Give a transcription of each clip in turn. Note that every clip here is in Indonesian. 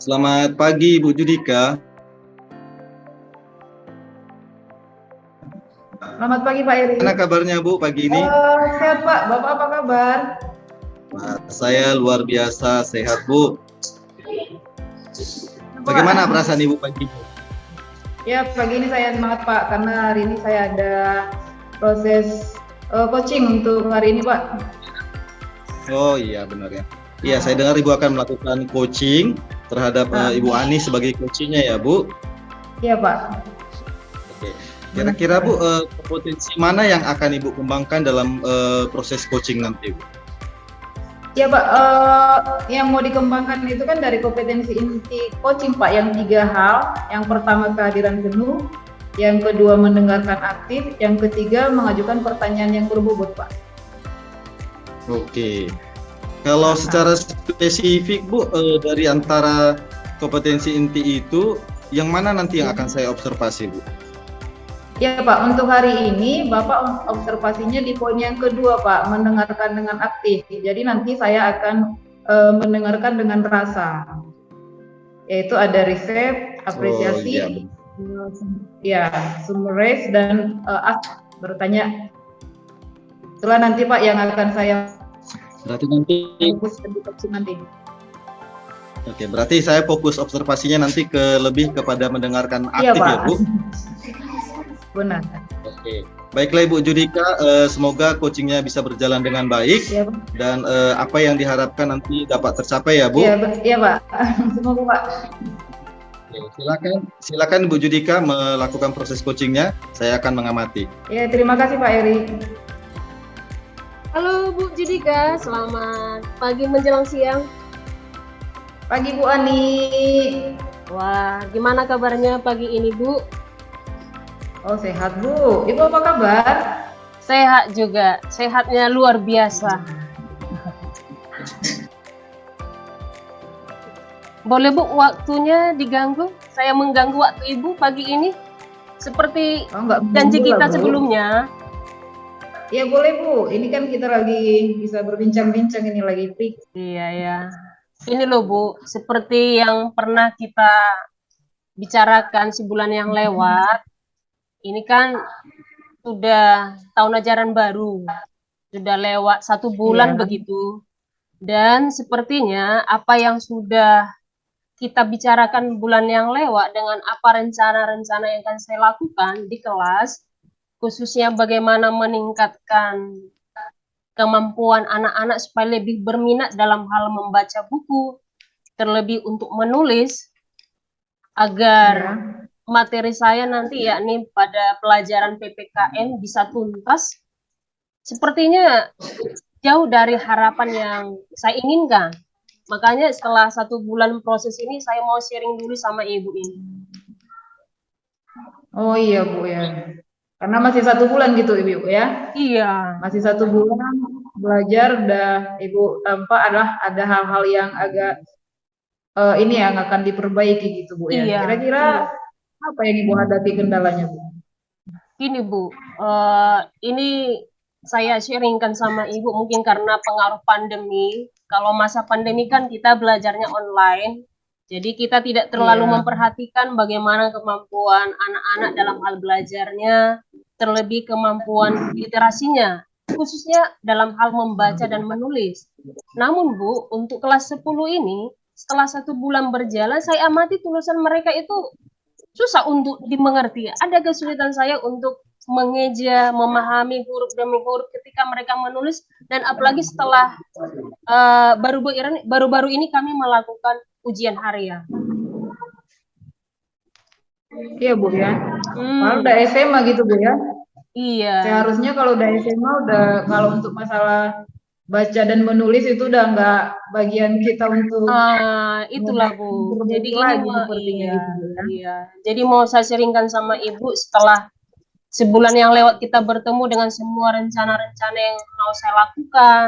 Selamat pagi, Bu Judika. Selamat pagi Pak Eri. Gimana kabarnya Bu pagi ini? Sehat Pak, Bapak apa kabar? Nah, saya luar biasa sehat Bu. Pak. Bagaimana perasaan Ibu pagi ini? Ya pagi ini saya semangat Pak, karena hari ini saya ada proses coaching untuk hari ini Pak. Oh iya benar ya. Iya, saya dengar Ibu akan melakukan coaching terhadap Ibu Ani sebagai coachingnya ya Bu. Iya Pak. Oke. Kira-kira Bu, potensi mana yang akan Ibu kembangkan dalam proses coaching nanti Bu? Ya Pak, yang mau dikembangkan itu kan dari kompetensi inti coaching Pak, yang 3 hal. Yang pertama kehadiran penuh, yang kedua mendengarkan aktif, yang ketiga mengajukan pertanyaan yang berbobot Pak. Oke. Kalau secara spesifik Bu, dari antara kompetensi inti itu, yang mana nanti yang akan saya observasi Bu? Ya Pak, untuk hari ini Bapak observasinya di poin yang kedua Pak, mendengarkan dengan aktif. Jadi nanti saya akan mendengarkan dengan rasa, yaitu ada riset, apresiasi, ya summarize dan bertanya. Itulah nanti Pak yang akan saya fokuskan di coaching nanti. Oke, berarti saya fokus observasinya nanti lebih kepada mendengarkan aktif ya Bu? Benar. Oke, baiklah Ibu Judika, semoga coachingnya bisa berjalan dengan baik ya, dan apa yang diharapkan nanti dapat tercapai ya Bu? Iya Pak, semoga Pak. Oke, silakan Bu Judika melakukan proses coachingnya, saya akan mengamati. Ya, terima kasih Pak Eri. Halo Bu Judika, selamat pagi menjelang siang. Pagi Bu Ani. Wah, gimana kabarnya pagi ini Bu? Oh sehat Bu, Ibu apa kabar? Sehat juga, sehatnya luar biasa. Boleh Bu waktunya diganggu? Saya mengganggu waktu Ibu pagi ini seperti janji kita sebelumnya. Ya boleh Bu, ini kan kita lagi bisa berbincang-bincang, ini lagi break. Iya ya, ini loh Bu, seperti yang pernah kita bicarakan sebulan yang lewat. Ini kan sudah tahun ajaran baru, sudah lewat 1 bulan begitu, dan sepertinya apa yang sudah kita bicarakan bulan yang lewat dengan apa rencana-rencana yang akan saya lakukan di kelas, khususnya bagaimana meningkatkan kemampuan anak-anak supaya lebih berminat dalam hal membaca buku, terlebih untuk menulis, agar materi saya nanti yakni pada pelajaran PPKN bisa tuntas. Sepertinya jauh dari harapan yang saya inginkan. Makanya setelah 1 bulan proses ini saya mau sharing dulu sama Ibu ini. Oh iya Bu ya, karena masih 1 bulan gitu Ibu ya? Iya. Masih 1 bulan belajar, udah Ibu tampak ada hal-hal yang agak ini yang akan diperbaiki gitu Bu ya. Kira-kira apa yang Ibu hadapi kendalanya Bu? Gini Bu, ini saya sharingkan sama Ibu mungkin karena pengaruh pandemi. Kalau masa pandemi kan kita belajarnya online, jadi kita tidak terlalu memperhatikan bagaimana kemampuan anak-anak dalam hal belajarnya, terlebih kemampuan literasinya, khususnya dalam hal membaca dan menulis. Namun Bu, untuk kelas 10 ini, setelah 1 bulan berjalan, saya amati tulisan mereka itu susah untuk dimengerti. Ada kesulitan saya untuk mengeja, memahami huruf demi huruf ketika mereka menulis, dan apalagi setelah baru-baru ini kami melakukan ujian harian. Iya Bu ya, kalau udah SMA gitu Bu ya. Iya. Seharusnya kalau udah SMA kalau untuk masalah baca dan menulis itu udah nggak bagian kita untuk itulah Bu. Jadi ini iya. Jadi mau saya sharingkan sama Ibu setelah sebulan yang lewat kita bertemu dengan semua rencana-rencana yang mau saya lakukan,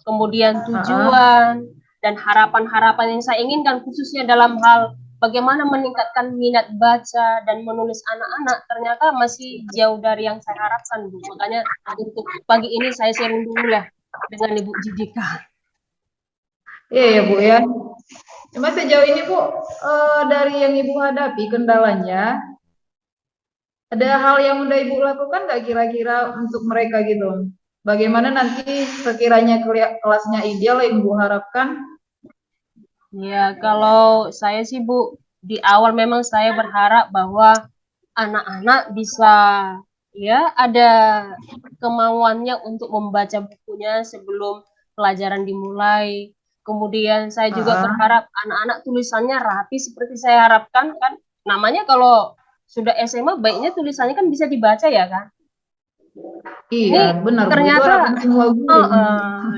kemudian tujuan dan harapan-harapan yang saya inginkan khususnya dalam hal bagaimana meningkatkan minat baca dan menulis anak-anak, ternyata masih jauh dari yang saya harapkan Bu. Makanya untuk pagi ini saya sharing dulu lah dengan Ibu Judika. Iya ya Bu ya. Cuma sejauh ini Bu, dari yang Ibu hadapi kendalanya, ada hal yang udah Ibu lakukan nggak kira-kira untuk mereka gitu? Bagaimana nanti sekiranya kelasnya ideal yang Ibu harapkan? Ya, kalau saya sih Bu, di awal memang saya berharap bahwa anak-anak bisa ya ada kemauannya untuk membaca bukunya sebelum pelajaran dimulai. Kemudian saya juga Ah, berharap anak-anak tulisannya rapi seperti saya harapkan kan. Namanya kalau sudah SMA baiknya tulisannya kan bisa dibaca ya kan. iya, Ini benar Bu. Itu ternyata harapan semua guru.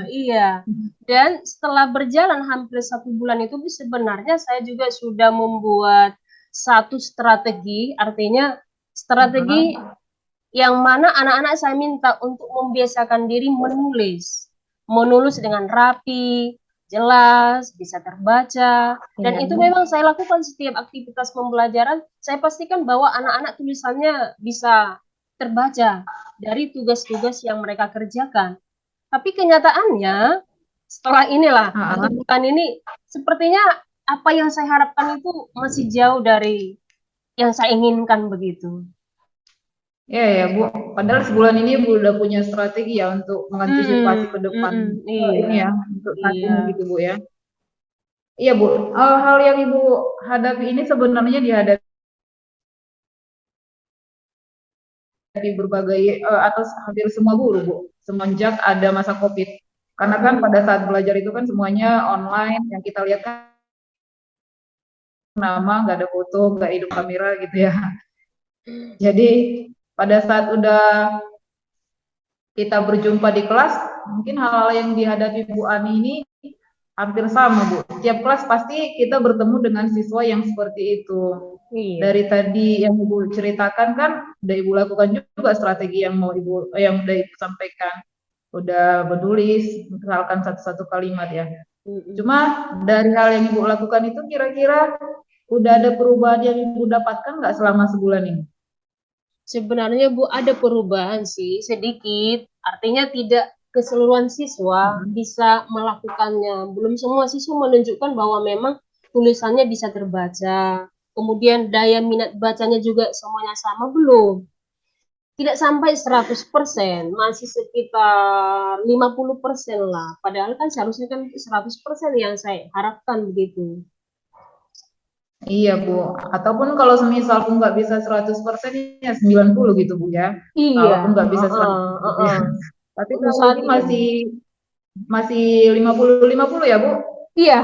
iya. Dan setelah berjalan hampir 1 bulan itu sebenarnya saya juga sudah membuat satu strategi, artinya strategi Ah, yang mana anak-anak saya minta untuk membiasakan diri menulis dengan rapi, jelas, bisa terbaca, dan iya. itu memang saya lakukan setiap aktivitas pembelajaran. Saya pastikan bahwa anak-anak tulisannya bisa terbaca dari tugas-tugas yang mereka kerjakan. Tapi kenyataannya setelah inilah Ah, 1 bulan ini sepertinya apa yang saya harapkan itu masih jauh dari yang saya inginkan begitu. ya ya Bu. Padahal sebulan ini Bu udah punya strategi ya untuk mengantisipasi ke depan. Ini Iya, ya untuk saat iya. ini gitu Bu ya. Iya Bu, hal yang Ibu hadapi ini sebenarnya dihadapi berbagai atau hampir semua guru Bu, semenjak ada masa COVID. Karena kan pada saat belajar itu kan semuanya online, yang kita lihat kan nama, nggak ada foto, nggak hidup kamera gitu ya. Jadi pada saat udah kita berjumpa di kelas, mungkin hal-hal yang dihadapi Bu Ani ini hampir sama Bu. Tiap kelas pasti kita bertemu dengan siswa yang seperti itu. Iya. Dari tadi yang Ibu ceritakan kan udah Ibu lakukan juga strategi yang mau Ibu yang udah Ibu sampaikan. Udah menulis misalkan satu-satu kalimat ya. Mm-mm. Cuma dari hal yang Ibu lakukan itu kira-kira udah ada perubahan yang Ibu dapatkan nggak selama sebulan ini? Sebenarnya Bu ada perubahan sih sedikit, artinya tidak keseluruhan siswa Mm-mm. bisa melakukannya. Belum semua siswa menunjukkan bahwa memang tulisannya bisa terbaca. Kemudian daya minat bacanya juga semuanya sama belum. Tidak sampai 100%, masih sekitar 50% lah. Padahal kan seharusnya kan 100% yang saya harapkan begitu. Iya Bu, ataupun kalau semisal pun nggak bisa 100% ya 90 gitu Bu ya. Iya, Kalaupun nggak bisa 100 gitu ya. Tapi untuk kalau saat ini ini. masih 50-50 ya Bu? Iya,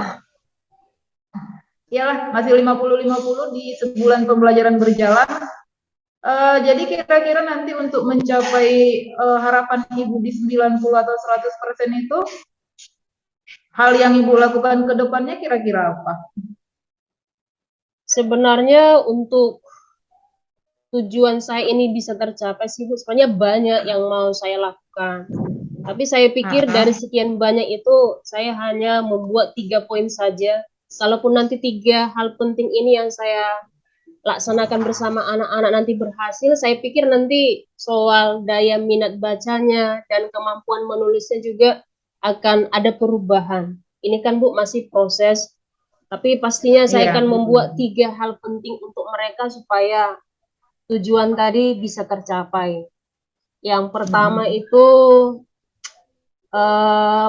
Iyalah, masih 50-50 di sebulan pembelajaran berjalan. Jadi kira-kira nanti untuk mencapai harapan Ibu di 90 atau 100% itu, hal yang Ibu lakukan ke depannya kira-kira apa? sebenarnya untuk tujuan saya ini bisa tercapai sih, Bu, sebenarnya banyak yang mau saya lakukan. Tapi saya pikir dari Ah, sekian banyak itu, saya hanya membuat 3 poin saja. Kalaupun nanti 3 hal penting ini yang saya laksanakan bersama anak-anak nanti berhasil, saya pikir nanti soal daya minat bacanya dan kemampuan menulisnya juga akan ada perubahan. Ini kan Bu masih proses, tapi pastinya saya iya, akan betul. membuat 3 hal penting untuk mereka supaya tujuan tadi bisa tercapai. Yang pertama Mm-mm. itu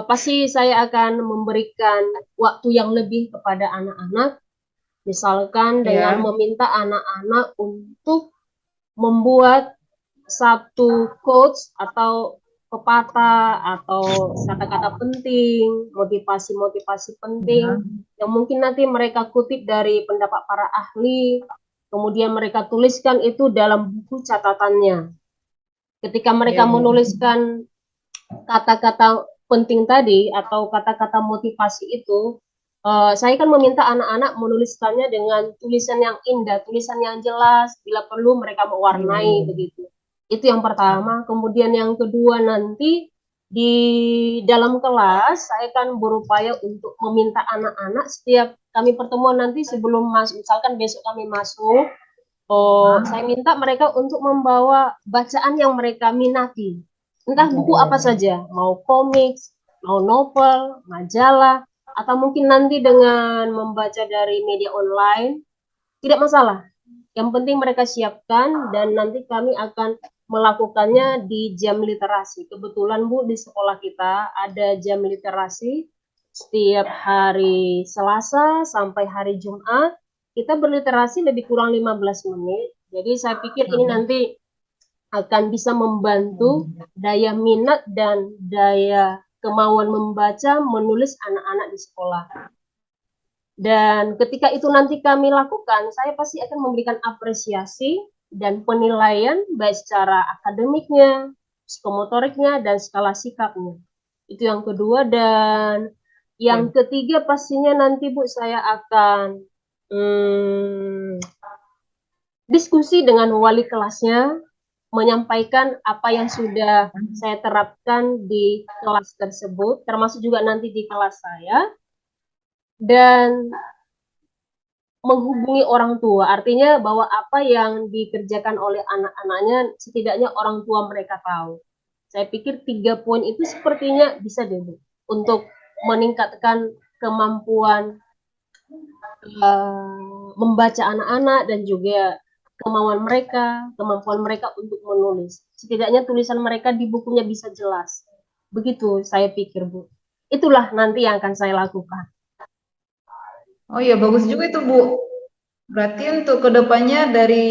pasti saya akan memberikan waktu yang lebih kepada anak-anak, misalkan dengan Iya, meminta anak-anak untuk membuat satu quotes atau pepatah atau kata-kata penting, motivasi-motivasi penting iya, yang mungkin nanti mereka kutip dari pendapat para ahli, kemudian mereka tuliskan itu dalam buku catatannya. Ketika iya mereka Bu. menuliskan kata-kata penting tadi atau kata-kata motivasi itu, saya kan meminta anak-anak menuliskannya dengan tulisan yang indah, tulisan yang jelas, bila perlu mereka Iya, mewarnai iya. begitu. Itu yang pertama. Kemudian yang kedua nanti di dalam kelas saya kan berupaya untuk meminta anak-anak setiap kami pertemuan nanti sebelum masuk, misalkan besok kami masuk, saya Ah, minta mereka untuk membawa bacaan yang mereka minati. Entah iya, buku iya. apa saja, mau komik, mau novel, majalah, atau mungkin nanti dengan membaca dari media online, tidak masalah. Yang penting mereka siapkan dan nanti kami akan melakukannya di jam literasi. Kebetulan Bu, di sekolah kita ada jam literasi setiap hari Selasa sampai hari Jumat. Kita berliterasi lebih kurang 15 menit. Jadi saya pikir ini nanti akan bisa membantu daya minat dan daya kemauan membaca, menulis anak-anak di sekolah. Dan ketika itu nanti kami lakukan, saya pasti akan memberikan apresiasi dan penilaian baik secara akademiknya, psikomotoriknya, dan skala sikapnya. Itu yang kedua. Dan yang ketiga pastinya nanti Bu, saya akan diskusi dengan wali kelasnya, menyampaikan apa yang sudah saya terapkan di kelas tersebut, termasuk juga nanti di kelas saya, dan menghubungi orang tua, artinya bahwa apa yang dikerjakan oleh anak-anaknya setidaknya orang tua mereka tahu. Saya pikir 3 poin itu sepertinya bisa deh Bu, untuk meningkatkan kemampuan membaca anak-anak dan juga kemampuan mereka untuk menulis. Setidaknya tulisan mereka di bukunya bisa jelas. Begitu saya pikir Bu. Itulah nanti yang akan saya lakukan. Oh iya, bagus juga itu Bu. Berarti untuk kedepannya dari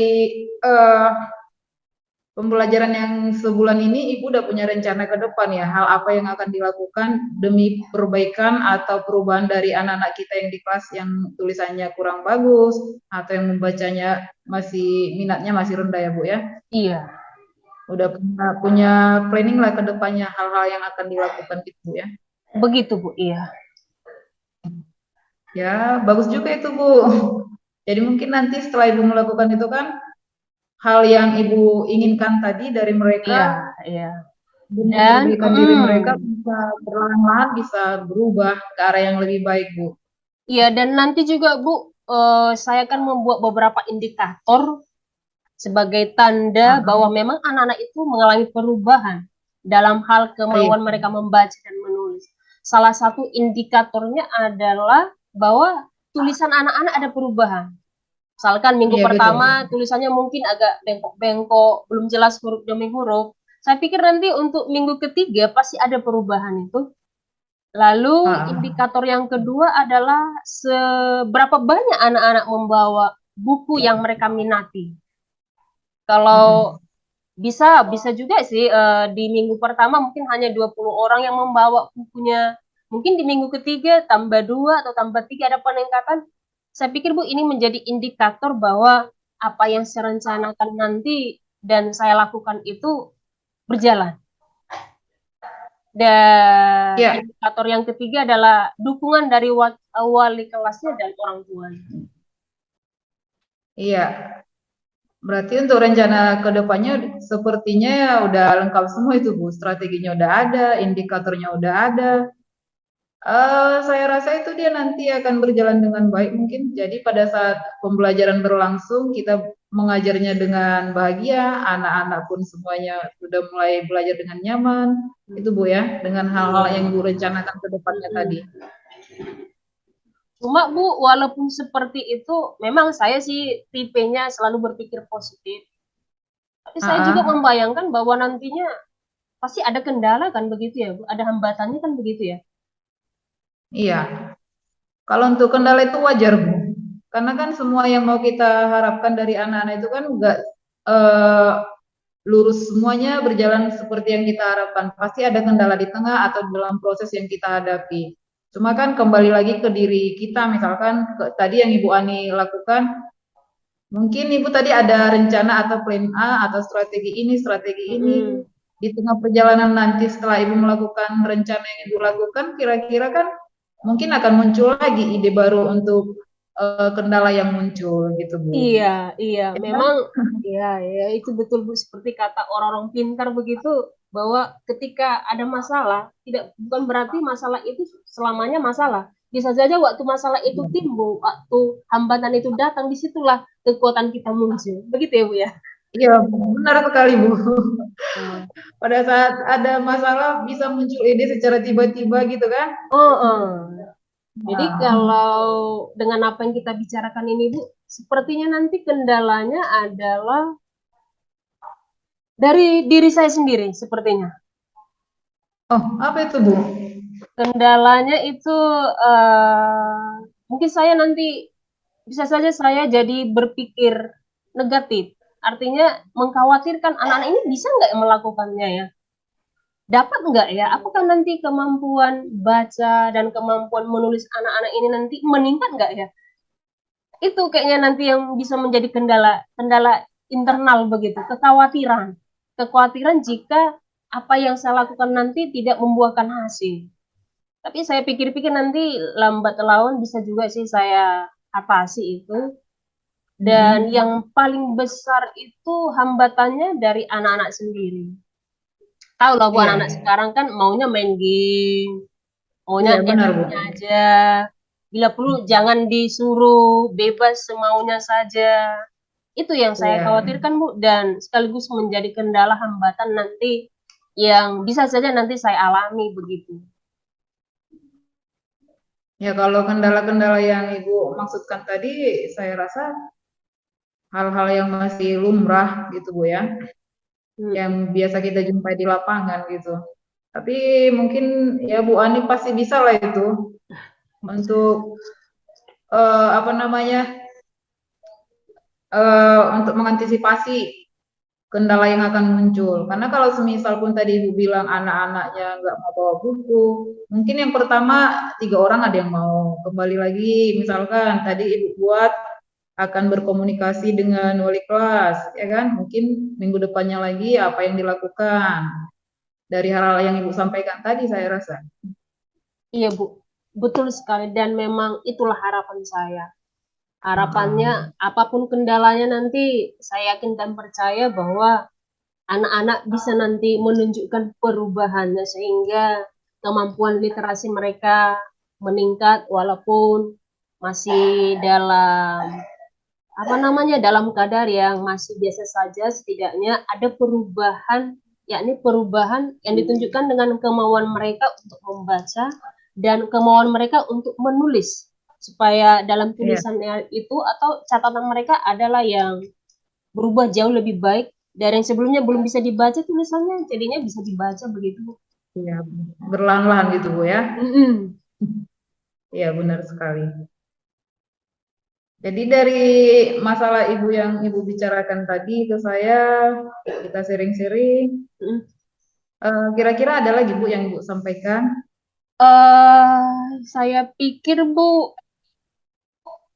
pembelajaran yang sebulan ini Ibu udah punya rencana ke depan ya, hal apa yang akan dilakukan demi perbaikan atau perubahan dari anak-anak kita yang di kelas yang tulisannya kurang bagus atau yang membacanya minatnya masih rendah ya Bu ya. Iya. Udah punya planning lah ke depannya hal-hal yang akan dilakukan gitu ya. Begitu Bu, iya. Ya, bagus juga itu Bu. Jadi mungkin nanti setelah Ibu melakukan itu kan hal yang Ibu inginkan tadi dari mereka, dan diri mereka bisa perlahan-lahan bisa berubah ke arah yang lebih baik, Bu. Iya, dan nanti juga Bu, saya akan membuat beberapa indikator sebagai tanda bahwa memang anak-anak itu mengalami perubahan dalam hal kemauan mereka membaca dan menulis. Salah satu indikatornya adalah bahwa tulisan anak-anak ada perubahan. Misalkan minggu pertama tulisannya mungkin agak bengkok-bengkok, belum jelas huruf demi huruf. Saya pikir nanti untuk minggu ketiga pasti ada perubahan itu. Lalu indikator yang kedua adalah seberapa banyak anak-anak membawa buku yang mereka minati. Kalau bisa juga sih di minggu pertama mungkin hanya 20 orang yang membawa bukunya. Mungkin di minggu ketiga tambah 2 atau tambah 3 ada peningkatan. Saya pikir Bu, ini menjadi indikator bahwa apa yang saya rencanakan nanti dan saya lakukan itu berjalan. Dan indikator yang ketiga adalah dukungan dari wali kelasnya dan orang tuanya. Iya. Berarti untuk rencana kedepannya sepertinya ya udah lengkap semua itu Bu. Strateginya udah ada, indikatornya udah ada. Saya rasa itu dia nanti akan berjalan dengan baik mungkin. Jadi pada saat pembelajaran berlangsung kita mengajarnya dengan bahagia, anak-anak pun semuanya sudah mulai belajar dengan nyaman. Itu Bu ya, dengan hal-hal yang Bu rencanakan ke depannya tadi. Cuma Bu, walaupun seperti itu, memang saya sih tipenya selalu berpikir positif. Tapi saya juga membayangkan bahwa nantinya pasti ada kendala kan begitu ya Bu? Ada hambatannya kan begitu ya? Iya. Kalau untuk kendala itu wajar Bu. Karena kan semua yang mau kita harapkan dari anak-anak itu kan enggak lurus semuanya berjalan seperti yang kita harapkan. Pasti ada kendala di tengah atau dalam proses yang kita hadapi. Cuma kan kembali lagi ke diri kita, misalkan tadi yang Ibu Ani lakukan, mungkin Ibu tadi ada rencana atau plan A atau strategi ini, di tengah perjalanan nanti setelah Ibu melakukan rencana yang Ibu lakukan, kira-kira kan mungkin akan muncul lagi ide baru untuk kendala yang muncul gitu Bu. Iya, memang ya itu betul Bu, seperti kata orang-orang pintar begitu, bahwa ketika ada masalah bukan berarti masalah itu selamanya masalah. Bisa saja waktu masalah itu timbul, waktu hambatan itu datang, disitulah kekuatan kita muncul. Begitu ya Bu ya? Iya, benar sekali Bu. Pada saat ada masalah bisa muncul ide secara tiba-tiba gitu kan? Jadi Wah. kalau dengan apa yang kita bicarakan ini Bu, sepertinya nanti kendalanya adalah dari diri saya sendiri sepertinya. Oh, apa itu Bu? Kendalanya itu mungkin saya nanti bisa saja saya jadi berpikir negatif. Artinya mengkhawatirkan anak-anak ini bisa nggak melakukannya ya? Dapat nggak ya? Apakah nanti kemampuan baca dan kemampuan menulis anak-anak ini nanti meningkat nggak ya? Itu kayaknya nanti yang bisa menjadi kendala internal begitu, kekhawatiran jika apa yang saya lakukan nanti tidak membuahkan hasil. Tapi saya pikir-pikir nanti lambat laun bisa juga sih saya atasi itu. Dan yang paling besar itu hambatannya dari anak-anak sendiri. Tahu lah Bu, Iya, anak-anak sekarang kan maunya main game, iya maunya benar Bu. enaknya aja. Bila perlu jangan disuruh, bebas semaunya saja. Itu yang saya Iya. khawatirkan Bu, dan sekaligus menjadi kendala hambatan nanti yang bisa saja nanti saya alami begitu. Ya kalau kendala-kendala yang Ibu maksudkan tadi, saya rasa hal-hal yang masih lumrah gitu Bu ya, yang biasa kita jumpai di lapangan gitu. Tapi mungkin ya Bu Ani pasti bisa lah itu untuk apa namanya untuk mengantisipasi kendala yang akan muncul. Karena kalau semisal pun tadi Ibu bilang anak-anaknya nggak mau bawa buku, mungkin yang pertama 3 orang ada yang mau. Kembali lagi, misalkan tadi Ibu buat akan berkomunikasi dengan wali kelas, ya kan? Mungkin minggu depannya lagi apa yang dilakukan dari hal-hal yang Ibu sampaikan tadi, saya rasa. Iya Bu, betul sekali dan memang itulah harapan saya. Harapannya apapun kendalanya nanti saya yakin dan percaya bahwa anak-anak bisa nanti menunjukkan perubahannya sehingga kemampuan literasi mereka meningkat walaupun masih dalam apa namanya dalam kadar yang masih biasa saja, setidaknya ada perubahan, yakni perubahan yang ditunjukkan dengan kemauan mereka untuk membaca dan kemauan mereka untuk menulis, supaya dalam Iya, tulisannya itu atau catatan mereka adalah yang berubah jauh lebih baik dari yang sebelumnya belum bisa dibaca tulisannya jadinya bisa dibaca begitu. iya, berlahan-lahan gitu Bu ya. Mm-mm. Iya, benar sekali. Jadi dari masalah Ibu yang Ibu bicarakan tadi ke saya, kita sharing-sharing. Mm-mm. Kira-kira ada lagi Bu yang Ibu sampaikan? Saya pikir Bu,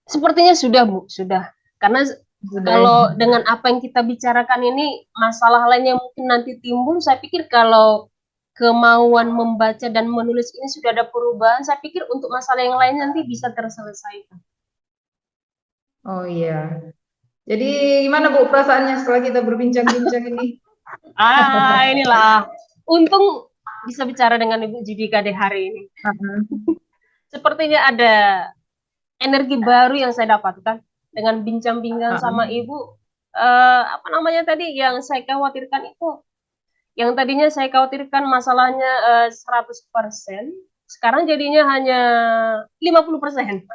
sepertinya sudah Bu, sudah. Karena Sudah ya? kalau dengan apa yang kita bicarakan ini, masalah lain yang mungkin nanti timbul, saya pikir kalau kemauan membaca dan menulis ini sudah ada perubahan, saya pikir untuk masalah yang lain nanti bisa terselesaikan. Oh iya. Jadi gimana Bu perasaannya setelah kita berbincang-bincang ini? Inilah. Untung bisa bicara dengan Ibu Judika di hari ini. Sepertinya ada energi baru yang saya dapatkan dengan bincang-bincang sama Ibu. Apa namanya tadi yang saya khawatirkan itu, yang tadinya saya khawatirkan masalahnya 100%, sekarang jadinya hanya 50%.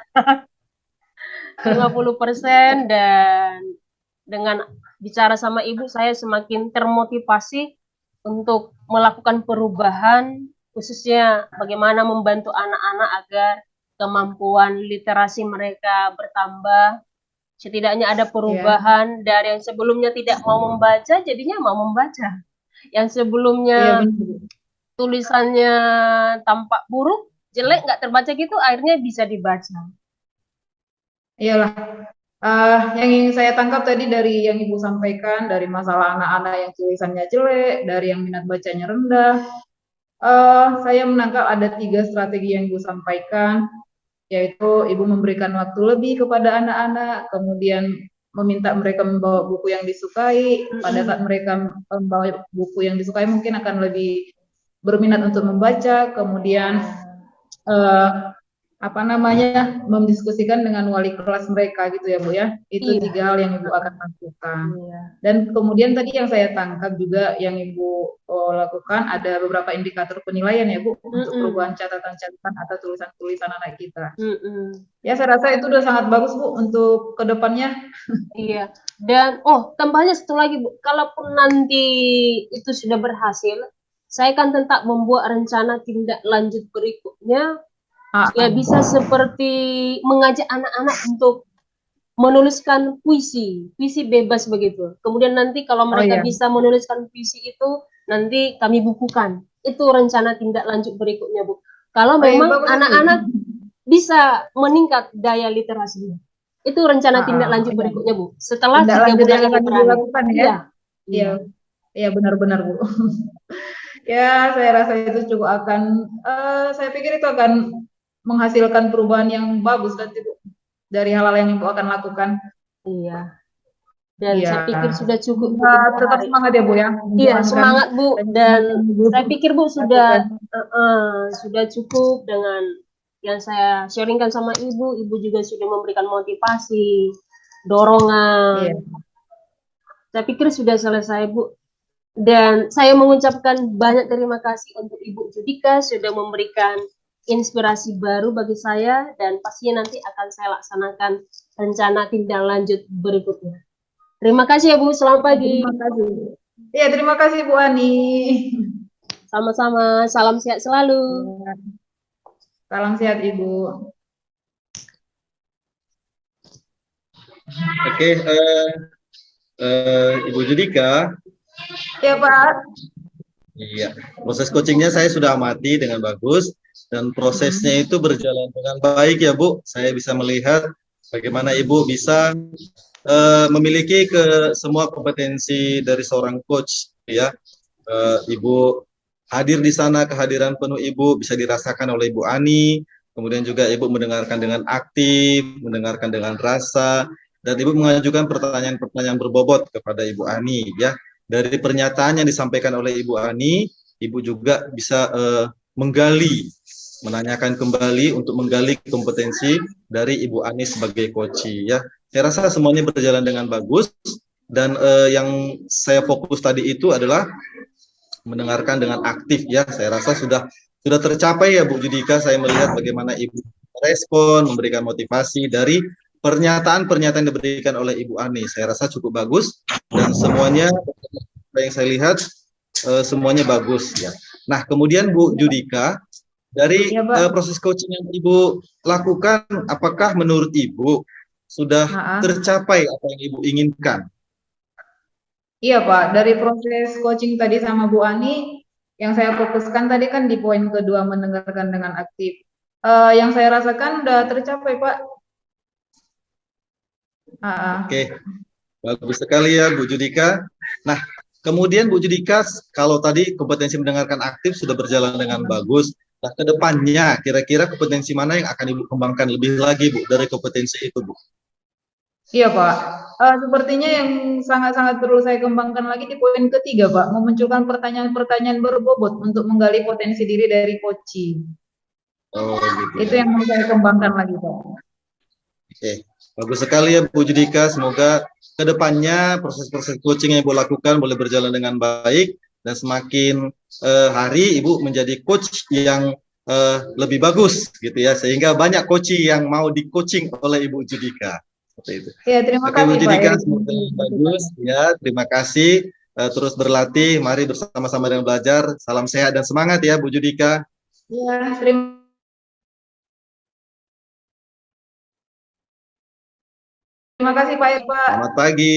50% dan dengan bicara sama Ibu saya semakin termotivasi untuk melakukan perubahan, khususnya bagaimana membantu anak-anak agar kemampuan literasi mereka bertambah. Setidaknya ada perubahan dari yang sebelumnya tidak mau membaca, jadinya mau membaca. Yang sebelumnya tulisannya tampak buruk, jelek, nggak terbaca gitu, akhirnya bisa dibaca. Iyalah. Yang ingin saya tangkap tadi dari yang Ibu sampaikan, dari masalah anak-anak yang tulisannya jelek, dari yang minat bacanya rendah, saya menangkap ada 3 strategi yang Ibu sampaikan, yaitu Ibu memberikan waktu lebih kepada anak-anak, kemudian meminta mereka membawa buku yang disukai. Pada saat mereka membawa buku yang disukai mungkin akan lebih berminat untuk membaca, kemudian apa namanya, mendiskusikan dengan wali kelas mereka gitu ya Bu ya. Itu Iya. 3 hal yang Ibu akan lakukan. Iya. Dan kemudian tadi yang saya tangkap juga yang Ibu lakukan ada beberapa indikator penilaian ya Bu untuk perubahan catatan-catatan atau tulisan-tulisan anak kita. Ya saya rasa itu udah sangat bagus Bu untuk kedepannya. Iya. Dan tambahnya satu lagi Bu, kalaupun nanti itu sudah berhasil, saya kan tetap membuat rencana tindak lanjut berikutnya. Ya bisa seperti mengajak anak-anak untuk menuliskan puisi bebas begitu. Kemudian nanti kalau mereka bisa menuliskan puisi itu, nanti kami bukukan. Itu rencana tindak lanjut berikutnya, Bu. Kalau memang anak-anak bisa meningkat daya literasinya. Itu rencana tindak lanjut berikutnya, Bu. Setelah 3 bulan ini dilakukan ya. Iya, benar-benar, Bu. Ya, saya rasa itu cukup akan saya pikir itu akan menghasilkan perubahan yang bagus nanti Bu dari hal-hal yang Ibu akan lakukan. Iya. Dan saya pikir sudah cukup Bu. Tetap semangat ya Bu ya. Iya, semangat Bu. Dan saya pikir Bu sudah cukup dengan yang saya sharingkan sama Ibu. Ibu juga sudah memberikan motivasi, dorongan. Saya pikir sudah selesai Bu. Dan saya mengucapkan banyak terima kasih untuk Ibu Judika sudah memberikan inspirasi baru bagi saya, dan pastinya nanti akan saya laksanakan rencana tindak lanjut berikutnya. Terima kasih ya Bu, selamat pagi. Terima kasih. Iya, terima kasih Bu Ani. Sama-sama, salam sehat selalu. Salam sehat Ibu. Oke, Ibu Judika. Ya Pak. Iya, proses coachingnya saya sudah amati dengan bagus. Dan prosesnya itu berjalan dengan baik ya Bu. Saya bisa melihat bagaimana Ibu bisa memiliki semua kompetensi dari seorang coach ya. Ibu hadir di sana, kehadiran penuh Ibu bisa dirasakan oleh Ibu Ani. Kemudian juga Ibu mendengarkan dengan aktif, mendengarkan dengan rasa, dan Ibu mengajukan pertanyaan-pertanyaan berbobot kepada Ibu Ani ya. Dari pernyataan yang disampaikan oleh Ibu Ani, Ibu juga bisa menggali, menanyakan kembali untuk menggali kompetensi dari Ibu Ani sebagai coach ya. Saya rasa semuanya berjalan dengan bagus, dan yang saya fokus tadi itu adalah mendengarkan dengan aktif ya. Saya rasa sudah tercapai ya Bu Judika. Saya melihat bagaimana Ibu respon, memberikan motivasi dari pernyataan-pernyataan yang diberikan oleh Ibu Ani. Saya rasa cukup bagus, dan semuanya yang saya lihat semuanya bagus ya. Nah, kemudian Bu Judika, dari proses coaching yang Ibu lakukan, apakah menurut Ibu sudah tercapai apa yang Ibu inginkan? Iya Pak, dari proses coaching tadi sama Bu Ani, yang saya fokuskan tadi kan di poin kedua, mendengarkan dengan aktif. Yang saya rasakan udah tercapai Pak. Oke, bagus sekali ya Bu Judika. Nah, kemudian Bu Judika, kalau tadi kompetensi mendengarkan aktif sudah berjalan dengan bagus, nah ke depannya kira-kira kompetensi mana yang akan Ibu kembangkan lebih lagi Bu dari kompetensi itu Bu? Iya Pak, sepertinya yang sangat-sangat perlu saya kembangkan lagi di poin ketiga Pak, memunculkan pertanyaan-pertanyaan berbobot untuk menggali potensi diri dari coaching. Oh, gitu. Itu yang mau saya kembangkan lagi Pak. Oke, bagus sekali ya Bu Judika. Semoga kedepannya proses-proses coaching yang Ibu lakukan boleh berjalan dengan baik, dan semakin hari Ibu menjadi coach yang lebih bagus gitu ya, sehingga banyak coaching yang mau di coaching oleh Ibu Judika. Seperti itu. Ya, terima kasih Bu Judika, Pak. semoga bagus ya. Terima kasih. Terus berlatih, mari bersama-sama dengan belajar. Salam sehat dan semangat ya Bu Judika. Ya, terima kasih Pak. Selamat pagi.